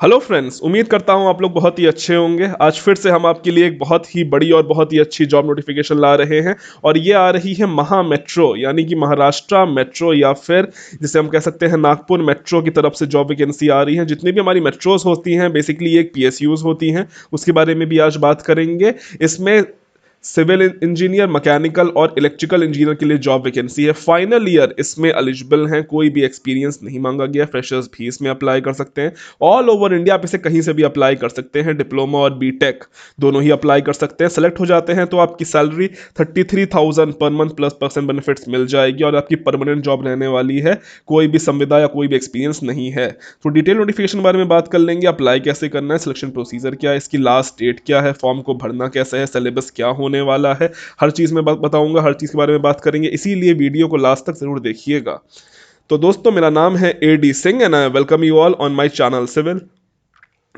Hello friends, उम्मीद करता हूँ आप लोग बहुत ही अच्छे होंगे। आज फिर से हम आपके लिए एक बहुत ही बड़ी और बहुत ही अच्छी जॉब नोटिफिकेशन ला रहे हैं और ये आ रही है महा मेट्रो यानी कि महाराष्ट्र मेट्रो या फिर जिसे हम कह सकते हैं नागपुर मेट्रो की तरफ से जॉब वैकेंसी आ रही है। जितनी भी हमारी मेट्रोज होती हैं बेसिकली एक पीएसयूज होती हैं, उसके बारे में भी आज बात करेंगे। इसमें सिविल इंजीनियर, मैकेनिकल और इलेक्ट्रिकल इंजीनियर के लिए जॉब वैकेंसी है। फाइनल ईयर इसमें एलिजिबल हैं, कोई भी एक्सपीरियंस नहीं मांगा गया। फ्रेशर्स भी इसमें अप्लाई कर सकते हैं। ऑल ओवर इंडिया आप इसे कहीं से भी अप्लाई कर सकते हैं। डिप्लोमा और बीटेक दोनों ही अप्लाई कर सकते हैं। सेलेक्ट हो जाते हैं तो आपकी salary 33,000 per month plus person benefits मिल जाएगी और आपकी परमानेंट जॉब रहने वाली है। कोई भी संविदा या कोई भी एक्सपीरियंस नहीं है। तो डिटेल नोटिफिकेशन के बारे में बात कर लेंगे। अप्लाई कैसे करना है, सिलेक्शन प्रोसीजर क्या है, इसकी लास्ट डेट क्या है, फॉर्म को भरना कैसे है, सिलेबस क्या होने वाला है, हर चीज में बताऊंगा। हर चीज के बारे में बात करेंगे, इसीलिए वीडियो को लास्ट तक जरूर देखिएगा। तो दोस्तों, मेरा नाम है A D Singh and I welcome you all on my channel civil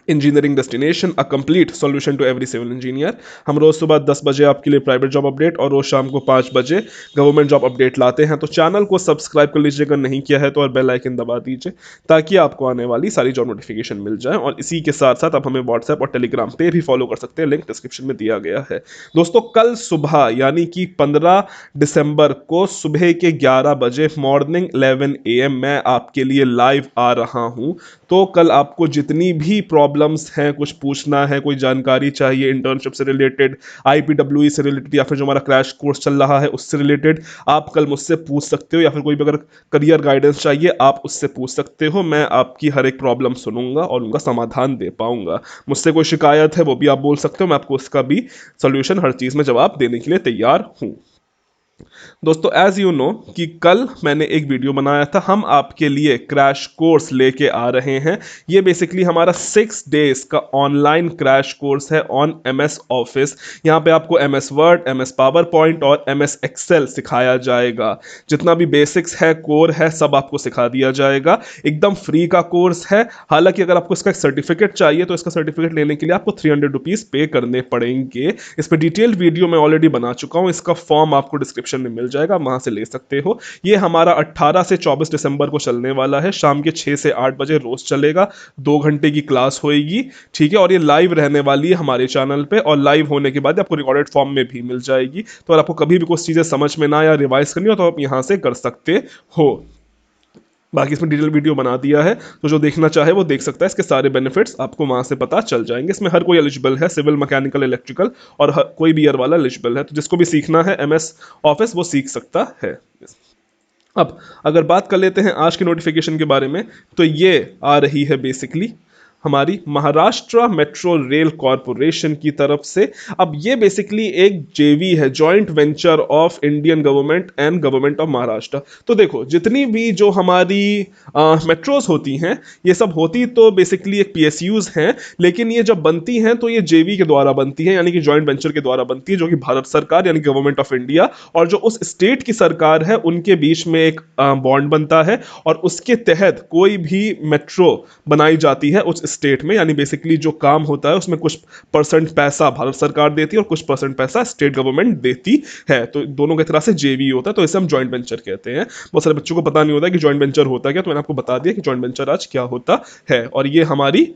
engineering destination, a complete solution to every civil engineer. हम रोज सुबह 10 बजे आपके लिए प्राइवेट जॉब अपडेट और रोज शाम को 5 बजे गवर्नमेंट जॉब अपडेट लाते हैं। तो चैनल को सब्सक्राइब कर लीजिए अगर नहीं किया है तो, और बेल आइकन दबा दीजिए ताकि आपको आने वाली सारी जॉब नोटिफिकेशन मिल जाए। और इसी के साथ साथ आप हमें व्हाट्सएप और टेलीग्राम पे भी फॉलो कर सकते हैं, लिंक डिस्क्रिप्शन में दिया गया है। दोस्तों, कल सुबह यानी कि 15 दिसंबर को सुबह के 11 बजे मॉर्निंग 11 AM मैं आपके लिए लाइव आ रहा हूं। तो कल आपको जितनी भी प्रॉब्लम्स हैं, कुछ पूछना है, कोई जानकारी चाहिए इंटर्नशिप से रिलेटेड, आईपीडब्ल्यूई से रिलेटेड या फिर जो हमारा क्रैश कोर्स चल रहा है उससे रिलेटेड, आप कल मुझसे पूछ सकते हो। या फिर कोई भी अगर करियर गाइडेंस चाहिए आप उससे पूछ सकते हो। मैं आपकी हर एक प्रॉब्लम सुनूंगा और उनका समाधान दे पाऊंगा। मुझसे कोई शिकायत है वो भी आप बोल सकते हो, मैं आपको उसका भी सोल्यूशन, हर चीज़ में जवाब देने के लिए तैयार हूँ। दोस्तों, एज यू नो कि कल मैंने एक वीडियो बनाया था, हम आपके लिए क्रैश कोर्स लेके आ रहे हैं। ये बेसिकली हमारा 6 डेज का ऑनलाइन क्रैश कोर्स है ऑन MS ऑफिस। यहाँ पे आपको MS word, MS power point और MS एक्सेल सिखाया जाएगा। जितना भी बेसिक्स है, कोर है, सब आपको सिखा दिया जाएगा। एकदम फ्री का कोर्स है। हालांकि अगर आपको इसका सर्टिफिकेट चाहिए तो इसका सर्टिफिकेट लेने के लिए आपको 300 रुपीज़ पे करने पड़ेंगे। इस पर डिटेल्ड वीडियो मैं ऑलरेडी बना चुका हूँ। इसका फॉर्म आपको डिस्क्रिप्शन में मिल जाएगा, वहां से ले सकते हो। ये हमारा 18 से 24 दिसंबर को चलने वाला है। शाम के 6 से 8 बजे रोज चलेगा। 2 घंटे की क्लास होएगी, ठीक है। और ये लाइव रहने वाली है हमारे चैनल पे, और लाइव होने के बाद आपको रिकॉर्डेड फॉर्म में भी मिल जाएगी। तो अगर आपको कभी भी कुछ चीजें समझ में ना या रिवाइज करनी हो तो आप यहां से कर सकते हो। बाकी इसमें डिटेल वीडियो बना दिया है, तो जो देखना चाहे वो देख सकता है। इसके सारे बेनिफिट्स आपको वहां से पता चल जाएंगे। इसमें हर कोई एलिजिबल है, सिविल, मैकेनिकल, इलेक्ट्रिकल और कोई भी ईयर वाला एलिजिबल है। तो जिसको भी सीखना है MS ऑफिस वो सीख सकता है। अब अगर बात कर लेते हैं आज की नोटिफिकेशन के बारे में, तो ये आ रही है बेसिकली हमारी महाराष्ट्र मेट्रो रेल कॉरपोरेशन की तरफ से। अब ये बेसिकली एक जेवी है, joint venture of Indian government and government of Maharashtra. तो देखो, जितनी भी जो हमारी मेट्रोज होती हैं, ये सब होती तो बेसिकली एक PSUs हैं, लेकिन ये जब बनती हैं तो ये जेवी के द्वारा बनती हैं, यानी कि जॉइंट वेंचर के द्वारा बनती है, जो कि भारत सरकार यानी गवर्नमेंट ऑफ इंडिया और जो उस स्टेट की सरकार है उनके बीच में एक बॉन्ड बनता है। और उसके तहत कोई भी मेट्रो बनाई जाती है उस स्टेट में, यानी बेसिकली जो काम होता है उसमें कुछ परसेंट पैसा भारत सरकार देती है और कुछ परसेंट पैसा स्टेट गवर्नमेंट देती है। तो दोनों की तरह से जेवी होता है, तो इसे हम जॉइंट वेंचर कहते हैं। बहुत सारे बच्चों को पता नहीं होता कि जॉइंट वेंचर होता क्या, तो मैंने आपको बता दिया कि जॉइंट वेंचर आज क्या होता है। और ये हमारी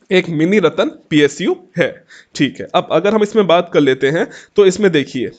एक मिनी रतन PSU है, ठीक है। अब अगर हम इसमें बात कर लेते हैं तो इसमें देखिए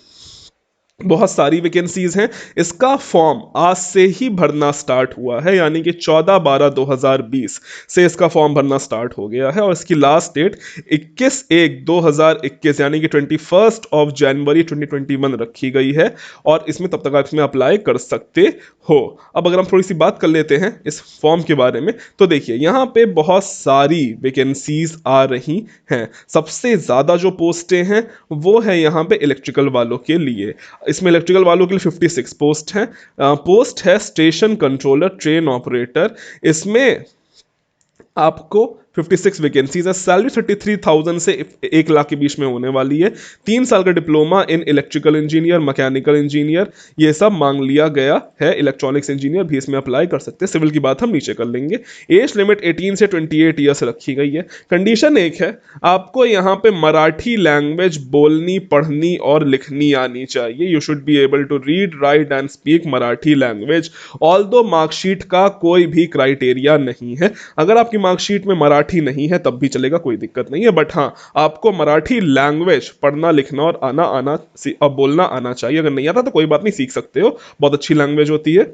बहुत सारी वैकेंसीज हैं। इसका फॉर्म आज से ही भरना स्टार्ट हुआ है, यानी कि 14/12/2020 से इसका फॉर्म भरना स्टार्ट हो गया है। और इसकी लास्ट डेट 21/1/2021 यानी कि 21 जनवरी 2021 रखी गई है। और इसमें तब तक आप इसमें अप्लाई कर सकते हो। अब अगर हम थोड़ी सी बात कर लेते हैं इस फॉर्म के बारे में, तो देखिए यहाँ पे बहुत सारी वैकेंसीज आ रही हैं। सबसे ज़्यादा जो पोस्टें हैं वो है यहाँ पे इलेक्ट्रिकल वालों के लिए। इसमें इलेक्ट्रिकल वालों के लिए 56 पोस्ट है। पोस्ट है स्टेशन कंट्रोलर, ट्रेन ऑपरेटर। इसमें आपको 56 वैकेंसीज है। सैलरी 33,000 से 1 लाख के बीच में होने वाली है। 3 साल का diploma in electrical engineer, mechanical engineer, ये सब मांग लिया गया है। इलेक्ट्रॉनिक्स इंजीनियर भी इसमें अप्लाई कर सकते हैं। सिविल की बात हम नीचे कर लेंगे। एज लिमिट 18 से 28 ईयर्स रखी गई है। कंडीशन एक है, आपको यहाँ पे मराठी लैंग्वेज बोलनी, पढ़नी और लिखनी आनी चाहिए। You should be able to read, write and speak Marathi language. Although marksheet का कोई भी क्राइटेरिया नहीं है। अगर आपकी मार्कशीट में मराठी नहीं है तब भी चलेगा, कोई दिक्कत नहीं है, बट हाँ आपको मराठी लैंग्वेज पढ़ना लिखना और बोलना आना चाहिए। अगर नहीं आता तो कोई बात नहीं, सीख सकते हो, बहुत अच्छी लैंग्वेज होती है,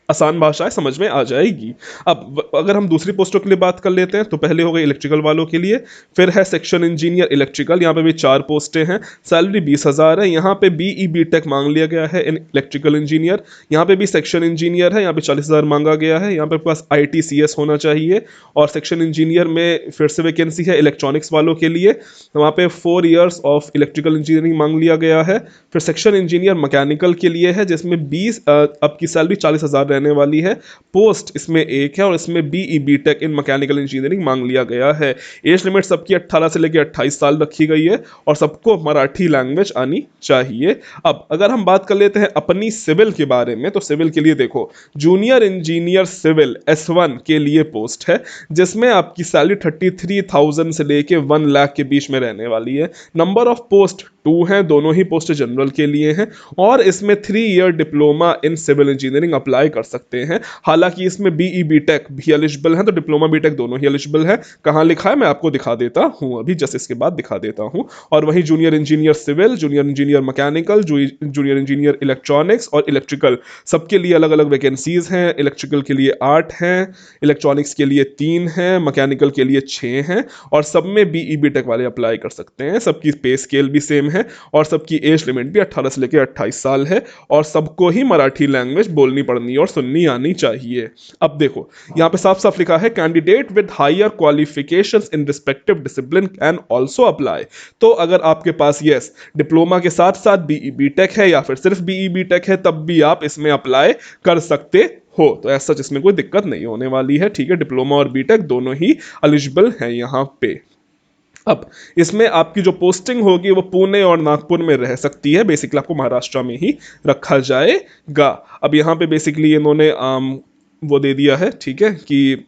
आसान भाषा है, समझ में आ जाएगी। अब अगर हम दूसरी पोस्टों के लिए बात कर लेते हैं तो पहले हो गए इलेक्ट्रिकल वालों के लिए, फिर है सेक्शन इंजीनियर इलेक्ट्रिकल, यहाँ पे भी 4 पोस्टें हैं, सैलरी 20,000 है। यहाँ पे बीई बी टेक मांग लिया गया है इन इलेक्ट्रिकल इंजीनियर। यहाँ पे भी सेक्शन इंजीनियर है, यहाँ पे 40,000 मांगा गया है। यहाँ पे पास ITCS होना चाहिए। और सेक्शन इंजीनियर में फिर से वैकेंसी है इलेक्ट्रॉनिक्स वालों के लिए, तो वहाँ पे 4 ईयर्स ऑफ इलेक्ट्रिकल इंजीनियरिंग मांग लिया गया है। फिर सेक्शन इंजीनियर मैकेनिकल के लिए है, जिसमें 20 अब की सैलरी 40,000 रहने वाली है। पोस्ट इसमें एक है और इसमें BE B tech in mechanical engineering मांग लिया गया है। एज लिमिट सबकी 18 से लेकर 28 साल रखी गई है और सबको मराठी लैंग्वेज आनी चाहिए। अब अगर हम बात कर लेते हैं अपनी सिविल के बारे में, तो सिविल के लिए देखो, जूनियर इंजीनियर सिविल S1 के लिए पोस्ट है, जिसमें आपकी सैलरी 33,000 से लेके 1 लाख के बीच में रहने वाली है। नंबर ऑफ पोस्ट 2 हैं, दोनों ही पोस्ट जनरल के लिए हैं और इसमें 3 year diploma in civil engineering apply कर सकते हैं। हालांकि इसमें बीई बी टेक भी एलिजिबल है, तो डिप्लोमा बी टेक दोनों ही एलिजिबल है। कहाँ लिखा है मैं आपको दिखा देता हूँ, अभी जस्ट इसके बाद दिखा देता हूँ। और वहीं junior engineer civil, junior engineer mechanical, junior engineer electronics और इलेक्ट्रिकल, सबके लिए अलग अलग वैकेंसीज हैं। इलेक्ट्रिकल के लिए 8 हैं, इलेक्ट्रॉनिक्स के लिए 3 हैं, मैकेनिकल के लिए 6 हैं और सब में बीई बी टेक वाले अप्लाई कर सकते हैं। सबकी पे स्केल भी सेम है और सबकी एज लिमिट भी 18 से लेकर 28 साल है और सबको ही मराठी लैंग्वेज बोलनी पढ़नी और सुननी आनी चाहिए। अब देखो यहाँ पे साफ साफ लिखा है, candidate with higher qualifications in respective discipline can also apply. तो अगर आपके पास यस डिप्लोमा के साथ साथ बीई बी टेक है या फिर सिर्फ बीई बी टेक है, तब भी आप इसमें अप्लाई कर सकते हो। तो ऐसा इसमें कोई दिक्कत नहीं होने वाली है, ठीक है। डिप्लोमा और बीटेक दोनों ही एलिजिबल हैं यहाँ पे। अब इसमें आपकी जो पोस्टिंग होगी वो पुणे और नागपुर में रह सकती है, बेसिकली आपको महाराष्ट्र में ही रखा जाएगा। अब यहाँ पे बेसिकली इन्होंने वो दे दिया है, ठीक है, कि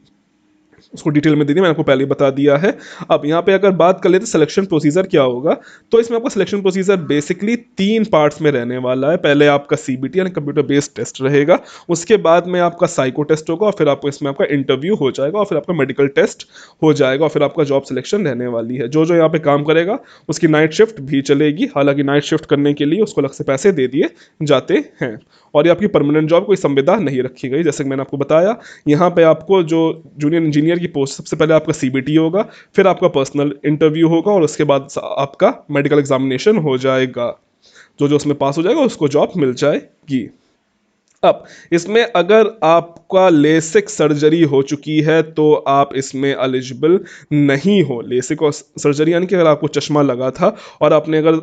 उसको डिटेल में दे दिया, मैंने आपको पहले ही बता दिया है। अब यहाँ पे अगर बात कर लेते हैं सिलेक्शन प्रोसीजर क्या होगा, तो इसमें आपका सिलेक्शन प्रोसीजर बेसिकली 3 पार्ट्स में रहने वाला है। पहले आपका CBT यानी कंप्यूटर बेस्ड टेस्ट रहेगा, उसके बाद में आपका साइको टेस्ट होगा और फिर आपको इसमें आपका इंटरव्यू हो जाएगा और फिर आपका मेडिकल टेस्ट हो जाएगा और फिर आपका जॉब सिलेक्शन रहने वाली है। जो जो यहाँ पे काम करेगा उसकी नाइट शिफ्ट भी चलेगी, हालांकि नाइट शिफ्ट करने के लिए उसको अलग से पैसे दे दिए जाते हैं। और ये आपकी परमानेंट जॉब कोई संविदा नहीं रखी गई, जैसे कि मैंने आपको बताया। यहाँ पे आपको जो जूनियर इंजीनियर की पोस्ट, सबसे पहले आपका CBT होगा, फिर आपका पर्सनल इंटरव्यू होगा और उसके बाद आपका मेडिकल एग्जामिनेशन हो जाएगा। जो जो उसमें पास हो जाएगा उसको जॉब मिल जाएगी। अब इसमें अगर आपका लेसिक सर्जरी हो चुकी है तो आप इसमें एलिजिबल नहीं हो। लेसिक और सर्जरी यानी कि अगर आपको चश्मा लगा था और आपने अगर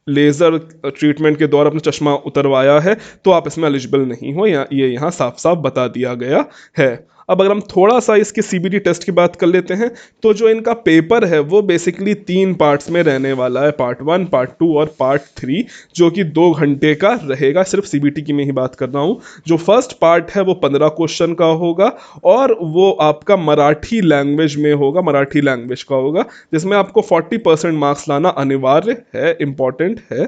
लेज़र ट्रीटमेंट के दौरान अपना चश्मा उतरवाया है तो आप इसमें एलिजिबल नहीं हो, ये यहाँ साफ साफ बता दिया गया है। अब अगर हम थोड़ा सा इसके CBT टेस्ट की बात कर लेते हैं, तो जो इनका पेपर है वो बेसिकली 3 पार्ट्स में रहने वाला है, पार्ट 1, पार्ट 2 और पार्ट 3, जो कि 2 घंटे का रहेगा। सिर्फ CBT की मैं ही बात कर रहा हूँ। जो फर्स्ट पार्ट है वो 15 क्वेश्चन का होगा और वो आपका मराठी लैंग्वेज में होगा, मराठी लैंग्वेज का होगा, जिसमें आपको 40% मार्क्स लाना अनिवार्य है, इंपॉर्टेंट है,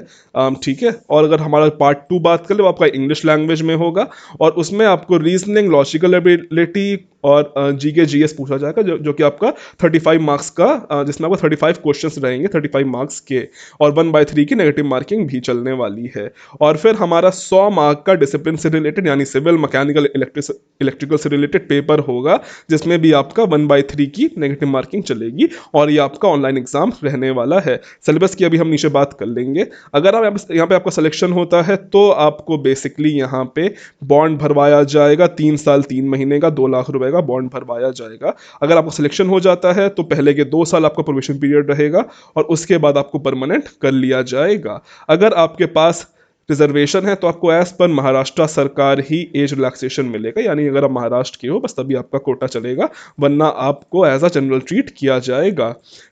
ठीक है। और अगर हमारा पार्ट 2 बात कर ले, वो आपका इंग्लिश लैंग्वेज में होगा और उसमें आपको रीजनिंग, लॉजिकल एबिलिटी और GK GS पूछा जाएगा, जो कि आपका 35 मार्क्स का, जिसमें आपको 35 क्वेश्चंस रहेंगे 35 मार्क्स के, और 1/3 की नेगेटिव मार्किंग भी चलने वाली है। और फिर हमारा 100 मार्क का डिसिप्लिन से रिलेटेड यानी सिविल, मैकेनिकल, इलेक्ट्रिकल से रिलेटेड पेपर होगा, जिसमें भी आपका 1/3 की नेगेटिव मार्किंग चलेगी और ये आपका ऑनलाइन एग्जाम रहने वाला है। सिलेबस की अभी हम नीचे बात कर लेंगे। अगर आप यहाँ पे आपका सिलेक्शन होता है तो आपको बेसिकली यहाँ पे बॉन्ड भरवाया जाएगा, 3 साल 3 महीने का 2 लाख रुपए का बॉन्ड भरवाया जाएगा। अगर आपका सिलेक्शन हो जाता है तो पहले के 2 साल आपका प्रोबेशन पीरियड रहेगा और उसके बाद आपको परमानेंट कर लिया जाएगा। अगर आपके पास रिजर्वेशन है तो आपको एज पर महाराष्ट्र सरकार ही एज रिलैक्सेशन मिलेगा, यानी अगर आप महाराष्ट्र के हो बस तभी आपका कोटा चलेगा, वरना आपको एज अ जनरल ट्रीट किया जाएगा।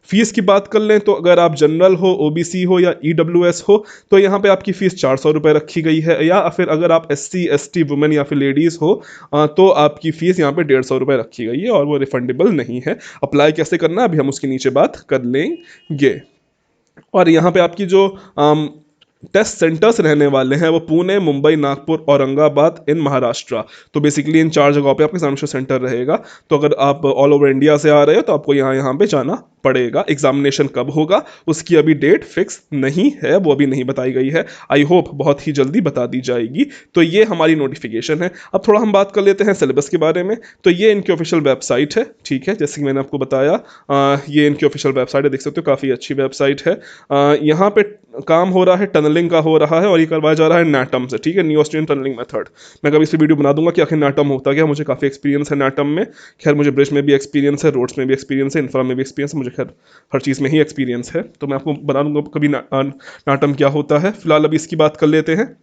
फीस की बात कर लें तो अगर आप जनरल हो, OBC हो या EWS हो तो यहाँ पे आपकी फ़ीस 400 रुपये रखी गई है, या फिर अगर आप SC ST वुमेन या फिर लेडीज़ हो तो आपकी फ़ीस यहाँ पे 150 रुपये रखी गई है और वो रिफंडेबल नहीं है। अप्लाई कैसे करना है अभी हम उसके नीचे बात कर लेंगे। और यहाँ पे आपकी जो टेस्ट सेंटर्स रहने वाले हैं वो पुणे, मुंबई, नागपुर, औरंगाबाद इन महाराष्ट्र। तो बेसिकली इन 4 जगहों पे आपका एग्जामिनेशन सेंटर रहेगा। तो अगर आप ऑल ओवर इंडिया से आ रहे हो तो आपको यहाँ यहाँ पे जाना पड़ेगा। एग्जामिनेशन कब होगा उसकी अभी डेट फिक्स नहीं है, वो अभी नहीं बताई गई है। आई होप बहुत ही जल्दी बता दी जाएगी। तो ये हमारी नोटिफिकेशन है। अब थोड़ा हम बात कर लेते हैं सिलेबस के बारे में। तो ये इनकी ऑफिशियल वेबसाइट है, ठीक है, जैसे कि मैंने आपको बताया। ये इनकी ऑफिशियल वेबसाइट है, देख सकते हो काफ़ी अच्छी वेबसाइट है। यहाँ पे काम हो रहा है टनलिंग का हो रहा है और ये करवाया जा रहा है नैटम से, ठीक है, न्यू ऑस्ट्रियन टनलिंग मेथड। मैं कभी इस पर वीडियो बना दूंगा कि आखिर नैटम होता क्या, मुझे काफ़ी एक्सपीरियंस है नैटम में। खैर मुझे ब्रिज में भी एक्सपीरियंस है, रोड्स में भी एक्सपीरियंस है, इंफ्रा में भी एक्सपीरियंस है, मुझे खैर हर चीज़ में ही एक्सपीरियंस है। तो मैं आपको बना दूंगा कभी नाटम क्या होता है। फिलहाल अभी इसकी बात कर लेते हैं।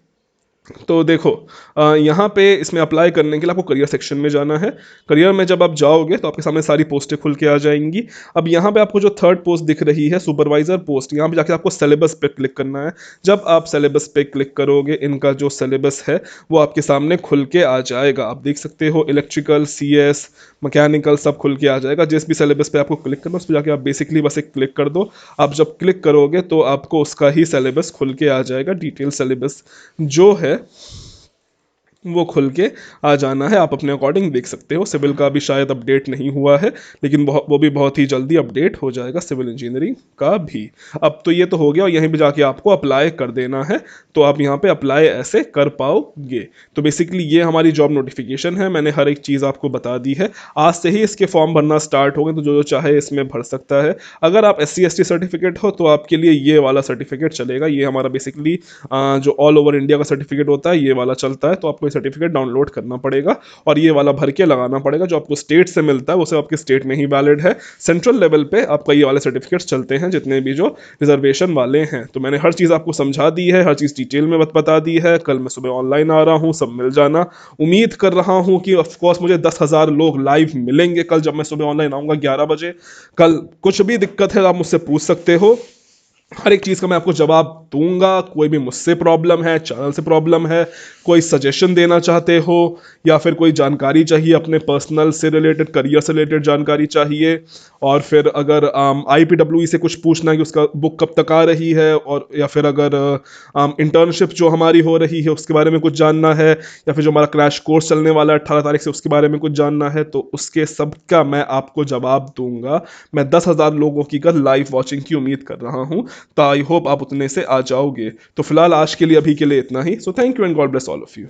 तो देखो, यहाँ पे इसमें अप्लाई करने के लिए आपको करियर सेक्शन में जाना है। करियर में जब आप जाओगे तो आपके सामने सारी पोस्टें खुल के आ जाएंगी। अब यहाँ पे आपको जो थर्ड पोस्ट दिख रही है सुपरवाइजर पोस्ट, यहाँ पे जाके आपको सिलेबस पे क्लिक करना है। जब आप सिलेबस पे क्लिक करोगे इनका जो सिलेबस है वो आपके सामने खुल के आ जाएगा। आप देख सकते हो इलेक्ट्रिकल, CS, मैकेनिकल सब खुल के आ जाएगा। जिस भी सिलेबस पे आपको क्लिक करना है उस पर जाके आप बेसिकली बस एक क्लिक कर दो। आप जब क्लिक करोगे तो आपको उसका ही सिलेबस खुल के आ जाएगा। डिटेल सिलेबस जो है वो खुल के आ जाना है। आप अपने अकॉर्डिंग देख सकते हो। सिविल का भी शायद अपडेट नहीं हुआ है, लेकिन वो भी बहुत ही जल्दी अपडेट हो जाएगा, सिविल इंजीनियरिंग का भी। अब तो ये तो हो गया और यहीं पे जाके आपको अप्लाई कर देना है। तो आप यहाँ पे अप्लाई ऐसे कर पाओगे। तो बेसिकली ये हमारी जॉब नोटिफिकेशन है, मैंने हर एक चीज़ आपको बता दी है। आज से ही इसके फॉर्म भरना स्टार्ट हो गए, तो जो जो चाहे इसमें भर सकता है। अगर आप SC ST सर्टिफिकेट हो तो आपके लिए ये वाला सर्टिफिकेट चलेगा। ये हमारा बेसिकली जो ऑल ओवर इंडिया का सर्टिफिकेट होता है ये वाला चलता है। तो आपको सर्टिफिकेट डाउनलोड करना पड़ेगा और ये वाला भर के लगाना पड़ेगा। जो आपको स्टेट से मिलता है वो सब आपके स्टेट में ही वैलिड है। सेंट्रल लेवल पे आपका ये वाले सर्टिफिकेट्स चलते हैं जितने भी जो रिजर्वेशन वाले हैं। तो मैंने हर चीज़ आपको समझा दी है, हर चीज़ डिटेल में बता दी है। कल मैं सुबह ऑनलाइन आ रहा हूँ, सब मिल जाना। उम्मीद कर रहा हूँ कि ऑफकोर्स मुझे 10,000 लोग लाइव मिलेंगे कल जब मैं सुबह ऑनलाइन आऊँगा 11 बजे। कल कुछ भी दिक्कत है आप मुझसे पूछ सकते हो, हर एक चीज़ का मैं आपको जवाब दूंगा। कोई भी मुझसे प्रॉब्लम है, चैनल से प्रॉब्लम है, कोई सजेशन देना चाहते हो या फिर कोई जानकारी चाहिए अपने पर्सनल से रिलेटेड, करियर से रिलेटेड जानकारी चाहिए, और फिर अगर IPWE से कुछ पूछना है कि उसका बुक कब तक आ रही है, और या फिर अगर इंटर्नशिप जो हमारी हो रही है उसके बारे में कुछ जानना है, या फिर जो हमारा क्रैश कोर्स चलने वाला है 18 तारीख से उसके बारे में कुछ जानना है, तो उसके सब का मैं आपको जवाब दूंगा। मैं 10,000 लोगों की कर लाइव वॉचिंग की उम्मीद कर रहा हूँ। तो आई होप आप उतने से आ जाओगे। तो फिलहाल आज के लिए अभी के लिए इतना ही। So thank you and God bless all of you.